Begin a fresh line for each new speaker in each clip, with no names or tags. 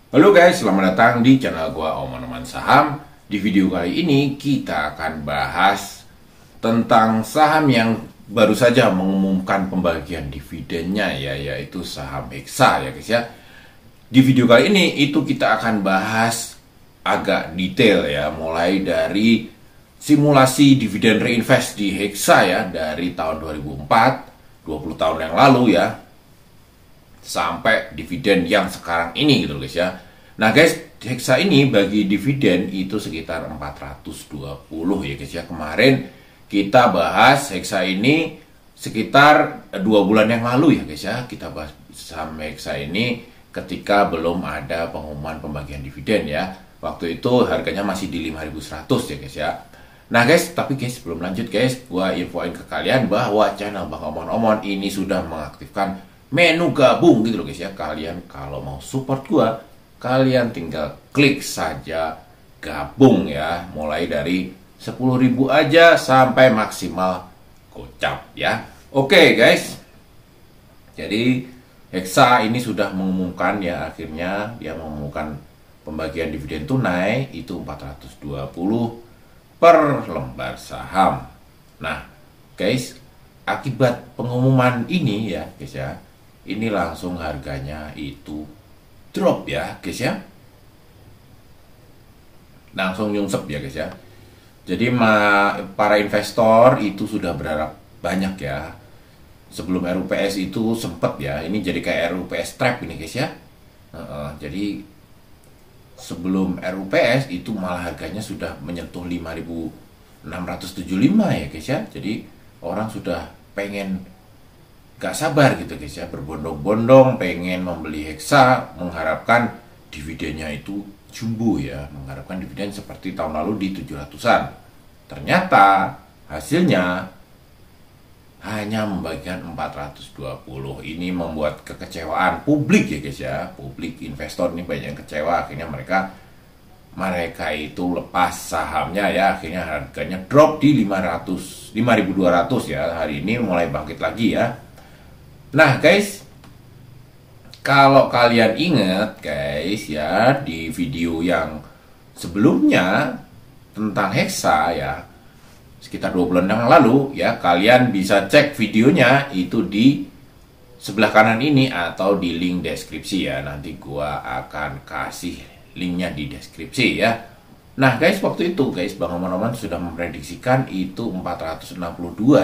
Halo guys, selamat datang di channel gua Oman Saham. Di video kali ini kita akan bahas tentang saham yang baru saja mengumumkan pembagian dividennya ya, yaitu saham Hexa ya guys ya. Di video kali ini itu kita akan bahas agak detail ya, mulai dari simulasi dividen reinvest di Hexa ya dari tahun 2004, 20 tahun yang lalu ya, sampai dividen yang sekarang ini gitu guys ya. Nah guys, Hexa ini bagi dividen itu sekitar 420 ya guys ya. Kemarin kita bahas Hexa ini sekitar 2 bulan yang lalu ya guys ya. Kita bahas saham Hexa ini ketika belum ada pengumuman pembagian dividen ya. Waktu itu harganya masih di 5.100 ya guys ya. Nah guys, tapi guys sebelum lanjut guys, gua infoin ke kalian bahwa channel Bang Omon ini sudah mengaktifkan menu gabung gitu loh guys ya. Kalian kalau mau support gua, kalian tinggal klik saja gabung ya, mulai dari 10.000 aja sampai maksimal gocap ya. Oke guys, jadi Hexa ini sudah mengumumkan ya, akhirnya dia mengumumkan pembagian dividen tunai itu 420 per lembar saham. Nah guys, akibat pengumuman ini ya guys ya, ini langsung harganya itu drop ya guys ya, langsung nyungsep ya guys ya. Jadi para investor itu sudah berharap banyak ya. Sebelum RUPS itu sempet ya, ini jadi kayak RUPS trap ini guys ya. Jadi sebelum RUPS itu malah harganya sudah menyentuh 5.675 ya guys ya. Jadi orang sudah pengen, gak sabar gitu guys ya, berbondong-bondong pengen membeli Hexa, mengharapkan dividennya itu jumbo ya, mengharapkan dividen seperti tahun lalu di 700-an. Ternyata hasilnya hanya membagikan 420. Ini membuat kekecewaan publik ya guys ya. Publik investor ini banyak yang kecewa, akhirnya mereka itu lepas sahamnya ya, akhirnya harganya drop di 5.200 ya. Hari ini mulai bangkit lagi ya. Nah guys, kalau kalian ingat guys ya, di video yang sebelumnya tentang Hexa ya, sekitar 2 bulan yang lalu ya, kalian bisa cek videonya itu di sebelah kanan ini atau di link deskripsi ya. Nanti gua akan kasih linknya di deskripsi ya. Nah guys, waktu itu guys Bang Oman sudah memprediksikan itu 462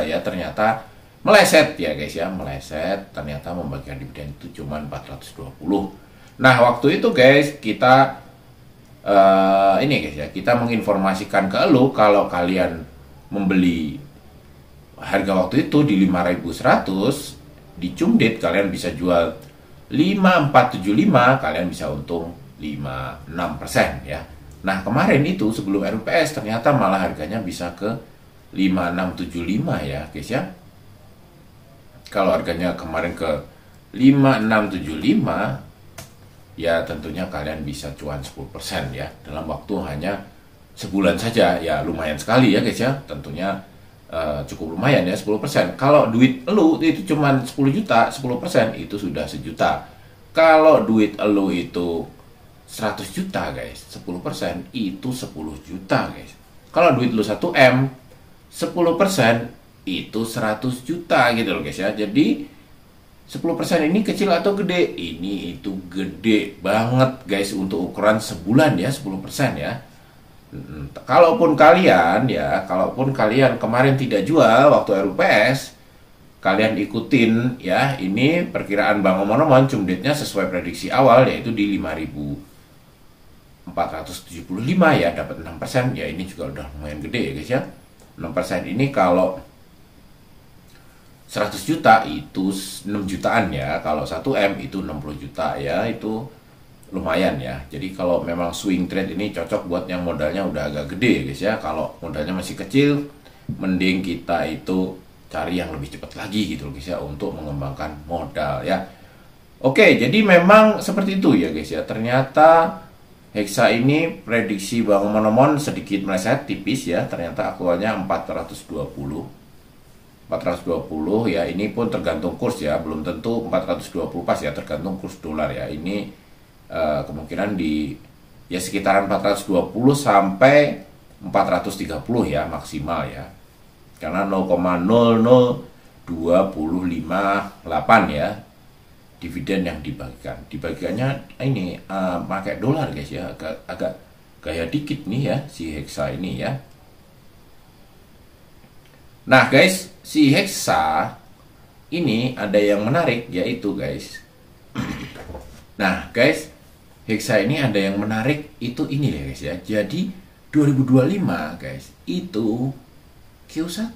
ya, ternyata meleset ya guys ya, meleset. Ternyata membagikan dividen itu cuma 420. Nah waktu itu guys kita ini guys ya, kita menginformasikan ke lu kalau kalian membeli harga waktu itu di 5.100 di Cumdit, kalian bisa jual 5.475, kalian bisa untung 56% ya. Nah kemarin itu sebelum RUPS ternyata malah harganya bisa ke 5.675 ya guys ya. Kalau harganya kemarin ke 5.675 ya, tentunya kalian bisa cuan 10% ya, dalam waktu hanya sebulan saja ya. Lumayan sekali ya guys ya, tentunya cukup lumayan ya 10%. Kalau duit elu itu cuma 10 juta, 10% itu sudah sejuta. Kalau duit elu itu 100 juta guys, 10% itu 10 juta guys. Kalau duit lu 1M, 10% itu 100 juta gitu loh guys ya. Jadi 10% ini kecil atau gede? Ini itu gede banget guys untuk ukuran sebulan ya, 10% ya. Kalaupun kalian kemarin tidak jual waktu RUPS, kalian ikutin ya, ini perkiraan Bang Omon Cumditnya sesuai prediksi awal yaitu di 5.475 ya, dapat 6% ya. Ini juga udah lumayan gede ya guys ya. 6% ini kalau 100 juta itu 6 jutaan ya. Kalau 1M itu 60 juta ya, itu lumayan ya. Jadi kalau memang swing trade ini cocok buat yang modalnya udah agak gede guys ya. Kalau modalnya masih kecil, mending kita itu cari yang lebih cepat lagi gitu guys ya, untuk mengembangkan modal ya. Oke, jadi memang seperti itu ya guys ya. Ternyata Hexa ini prediksi Bang Omon sedikit meleset tipis ya. Ternyata aktualnya 420 ya. Ini pun tergantung kurs ya, belum tentu 420 pas ya, tergantung kurs dolar ya. Ini kemungkinan di ya sekitaran 420 sampai 430 ya maksimal ya. Karena 0,00258 ya dividen yang dibagikan. Dibagikannya ini pakai dolar guys ya, agak gaya dikit nih ya si Hexa ini ya. Nah guys, si Hexa ini ada yang menarik yaitu guys. Nah guys, Hexa ini ada yang menarik itu ini ya guys ya. Jadi 2025 guys itu Q1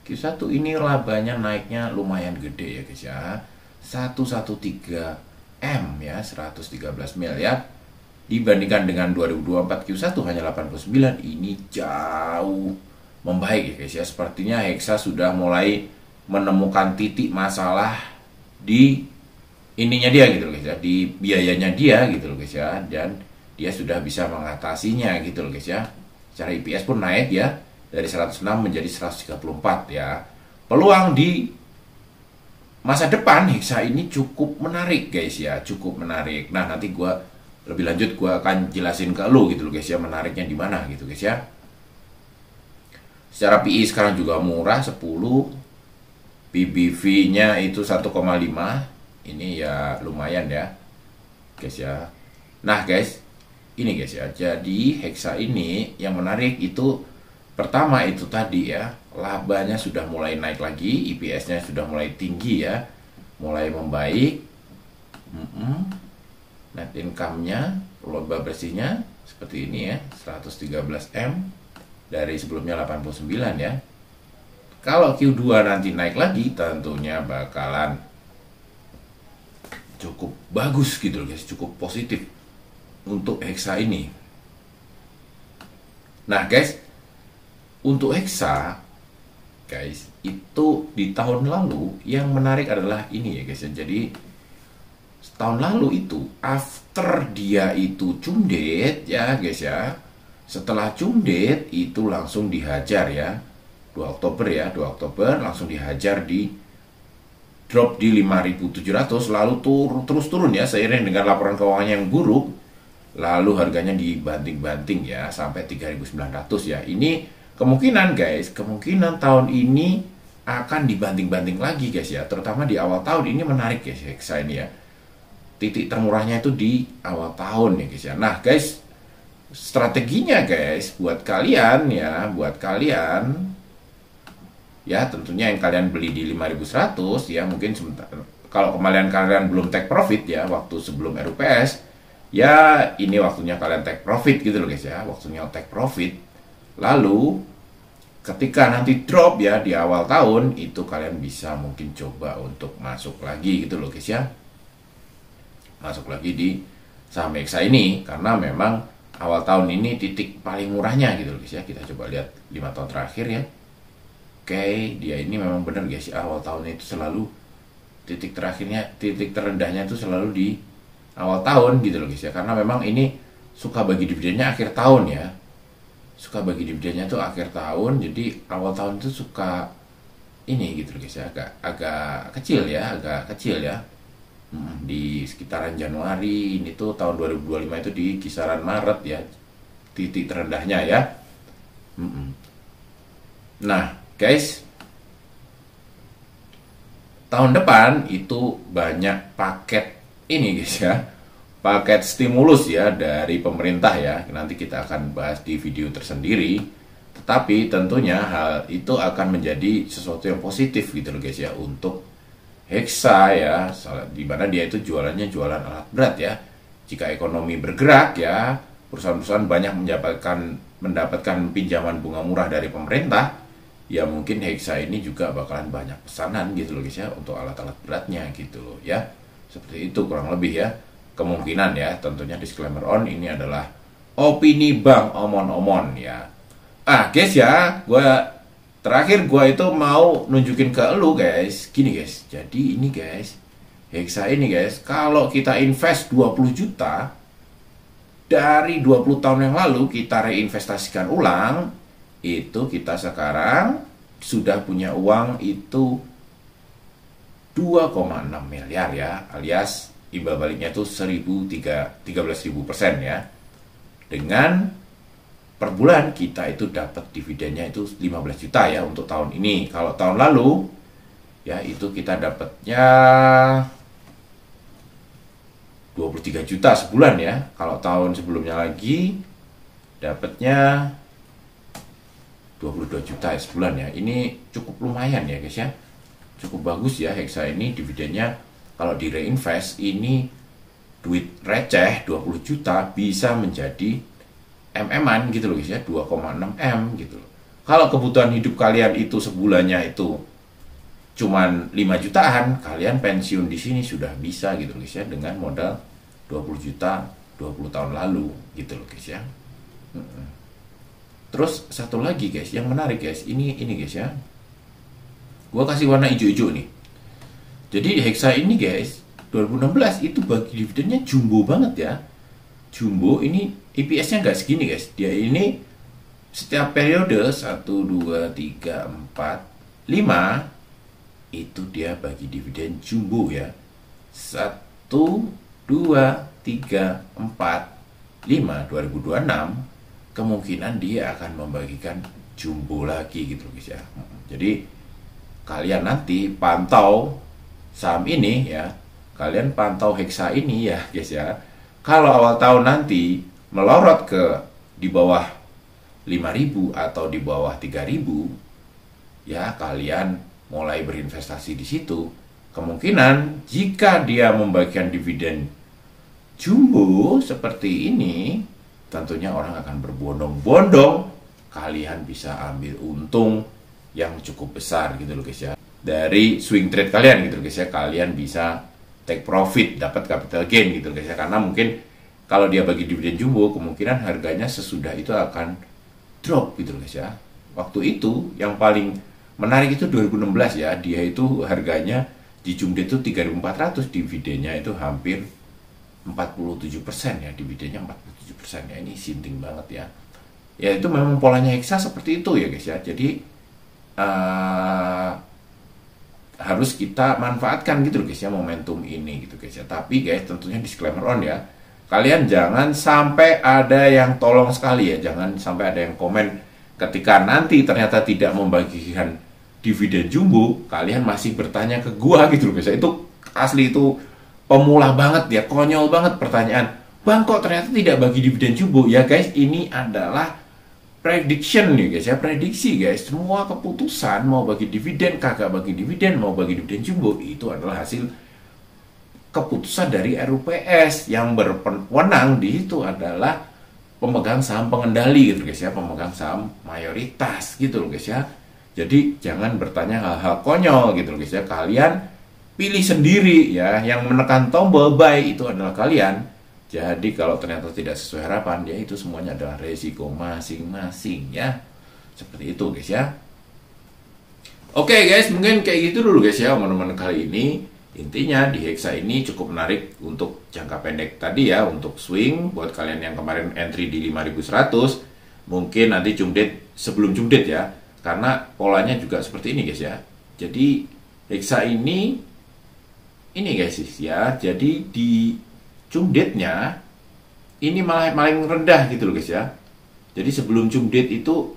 Q1 ini labanya naiknya lumayan gede ya guys ya. 113 M ya, 113 miliar dibandingkan dengan 2024 Q1 hanya 89. Ini jauh membaik ya guys ya. Sepertinya Hexa sudah mulai menemukan titik masalah di ininya dia gitu loh guys ya, di biayanya dia gitu loh guys ya, dan dia sudah bisa mengatasinya gitu loh guys ya. Secara EPS pun naik ya dari 106 menjadi 134 ya. Peluang di masa depan Hexa ini cukup menarik guys ya, cukup menarik. Nah, nanti gua lebih lanjut gua akan jelasin ke lu gitu loh guys ya, menariknya di mana gitu guys ya. Secara PI sekarang juga murah 10. PBV-nya itu 1,5. Ini ya lumayan ya guys ya. Nah guys, ini guys ya. Jadi Hexa ini yang menarik itu pertama itu tadi ya, labanya sudah mulai naik lagi, EPS-nya sudah mulai tinggi ya, mulai membaik. Net income-nya, laba bersihnya seperti ini ya, 113 M dari sebelumnya 89 ya. Kalau Q2 nanti naik lagi tentunya bakalan cukup bagus gitu guys, cukup positif untuk Hexa ini. Nah guys, untuk Hexa guys itu di tahun lalu yang menarik adalah ini ya guys ya. Jadi tahun lalu itu after dia itu cumdet ya guys ya, setelah cumdet itu langsung dihajar ya, 2 Oktober ya, 2 Oktober langsung dihajar di drop di 5.700, lalu terus turun ya seiring dengan laporan keuangannya yang buruk, lalu harganya dibanting-banting ya sampai 3.900 ya. Ini kemungkinan guys, kemungkinan tahun ini akan dibanting-banting lagi guys ya, terutama di awal tahun ini menarik guys Hexa ini ya. Titik termurahnya itu di awal tahun ya guys ya. Nah guys, strateginya guys buat kalian ya, buat kalian ya tentunya yang kalian beli di 5.100 ya, mungkin sebentar, kalau kalian belum take profit ya waktu sebelum RUPS ya, ini waktunya kalian take profit gitu loh guys ya, waktunya take profit. Lalu ketika nanti drop ya di awal tahun itu kalian bisa mungkin coba untuk masuk lagi gitu loh guys ya, masuk lagi di saham Hexa ini, karena memang awal tahun ini titik paling murahnya gitu loh guys ya. Kita coba lihat 5 tahun terakhir ya. Oke, dia ini memang benar guys, awal tahunnya itu selalu titik terakhirnya, titik terendahnya itu selalu di awal tahun gitu loh guys ya. Karena memang ini suka bagi dividennya akhir tahun ya, suka bagi dividennya tuh akhir tahun, jadi awal tahun itu suka ini gitu loh guys ya, agak kecil ya, agak kecil ya. Di sekitaran Januari ini tuh tahun 2025 itu di kisaran Maret ya titik terendahnya ya. Nah guys, tahun depan itu banyak paket ini guys ya, paket stimulus ya dari pemerintah ya. Nanti kita akan bahas di video tersendiri. Tetapi tentunya hal itu akan menjadi sesuatu yang positif gitu loh guys ya untuk Hexa ya, di mana dia itu jualannya jualan alat berat ya. Jika ekonomi bergerak ya, perusahaan-perusahaan banyak mendapatkan pinjaman bunga murah dari pemerintah. Ya mungkin Hexa ini juga bakalan banyak pesanan gitu loh guys ya untuk alat-alat beratnya gitu loh ya. Seperti itu kurang lebih ya kemungkinan ya. Tentunya disclaimer on, ini adalah opini Bang Omon-Omon ya. Guys ya, terakhir gue itu mau nunjukin ke lu guys, gini guys. Jadi ini guys, Hexa ini guys, kalau kita invest 20 juta dari 20 tahun yang lalu kita reinvestasikan ulang, itu kita sekarang sudah punya uang itu 2,6 miliar ya, alias imbal baliknya itu 13.000% ya. Dengan per bulan kita itu dapat dividennya itu 15 juta ya untuk tahun ini. Kalau tahun lalu ya itu kita dapatnya 23 juta sebulan ya. Kalau tahun sebelumnya lagi dapatnya 22 juta sebulan ya. Ini cukup lumayan ya guys ya. Cukup bagus ya Hexa ini dividennya. Kalau di reinvest ini duit receh 20 juta bisa menjadi MM-an gitu loh guys ya, 2,6 M gitu loh. Kalau kebutuhan hidup kalian itu sebulannya itu cuman 5 jutaan, kalian pensiun di sini sudah bisa gitu loh guys ya, dengan modal 20 juta 20 tahun lalu gitu loh guys ya. Terus satu lagi guys, yang menarik guys, ini guys ya. Gua kasih warna hijau-hijau nih. Jadi Hexa ini guys, 2016 itu bagi dividennya jumbo banget ya. Jumbo ini EPS-nya nggak segini guys. Dia ini setiap periode 1, 2, 3, 4, 5 itu dia bagi dividen jumbo ya. 1, 2, 3, 4, 5 2026 kemungkinan dia akan membagikan jumbo lagi gitu guys ya. Jadi kalian nanti pantau saham ini ya, kalian pantau Hexa ini ya guys ya. Kalau awal tahun nanti melorot ke di bawah 5.000 atau di bawah 3.000 ya, kalian mulai berinvestasi di situ. Kemungkinan jika dia membagikan dividen jumbo seperti ini, tentunya orang akan berbondong-bondong. Kalian bisa ambil untung yang cukup besar gitu loh guys ya. Dari swing trade kalian gitu loh guys ya. Kalian bisa take profit, dapat capital gain gitu loh guys ya. Karena mungkin kalau dia bagi dividen jumbo, kemungkinan harganya sesudah itu akan drop gitu loh guys ya. Waktu itu yang paling menarik itu 2016 ya. Dia itu harganya di Jumdet itu 3.400, dividennya itu hampir 47% ya, dividennya 47% ya. Ini sinting banget ya. Ya itu memang polanya Hexa seperti itu ya guys ya. Jadi harus kita manfaatkan gitu loh guys ya, momentum ini gitu guys ya. Tapi guys tentunya disclaimer on ya, kalian jangan sampai ada yang tolong sekali ya, jangan sampai ada yang komen ketika nanti ternyata tidak membagikan dividen jumbo, kalian masih bertanya ke gua gitu loh guys ya. Itu asli itu pemula banget ya, konyol banget pertanyaan, bang kok ternyata tidak bagi dividen jumbo ya guys. Ini adalah prediction nih guys ya, prediksi guys. Semua keputusan mau bagi dividen, kagak bagi dividen, mau bagi dividen jumbo, itu adalah hasil keputusan dari RUPS. Yang berwenang di itu adalah pemegang saham pengendali gitu guys ya, pemegang saham mayoritas gitu loh guys ya. Jadi jangan bertanya hal-hal konyol gitu loh guys ya. Kalian pilih sendiri ya, yang menekan tombol buy itu adalah kalian. Jadi kalau ternyata tidak sesuai harapan, ya itu semuanya adalah resiko masing-masing ya. Seperti itu guys ya. Oke guys, mungkin kayak gitu dulu guys ya teman-teman kali ini. Intinya di Hexa ini cukup menarik untuk jangka pendek tadi ya, untuk swing. Buat kalian yang kemarin entry di 5.100, mungkin nanti Jumdet sebelum Jumdet ya. Karena polanya juga seperti ini guys ya. Jadi Hexa ini guys ya. Jadi di Jumdetnya ini malah paling rendah gitu loh guys ya. Jadi sebelum Jumdet itu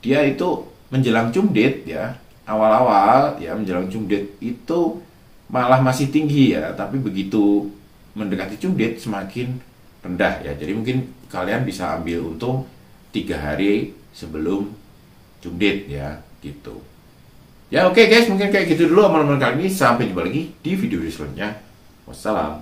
dia itu menjelang Jumdet ya, awal-awal ya menjelang Jumdet itu malah masih tinggi ya, tapi begitu mendekati Jumdet semakin rendah ya. Jadi mungkin kalian bisa ambil untung 3 hari sebelum Jumdet ya gitu. Ya oke guys, mungkin kayak gitu dulu teman-teman kali ini. Sampai jumpa lagi di video selanjutnya. Wassalam.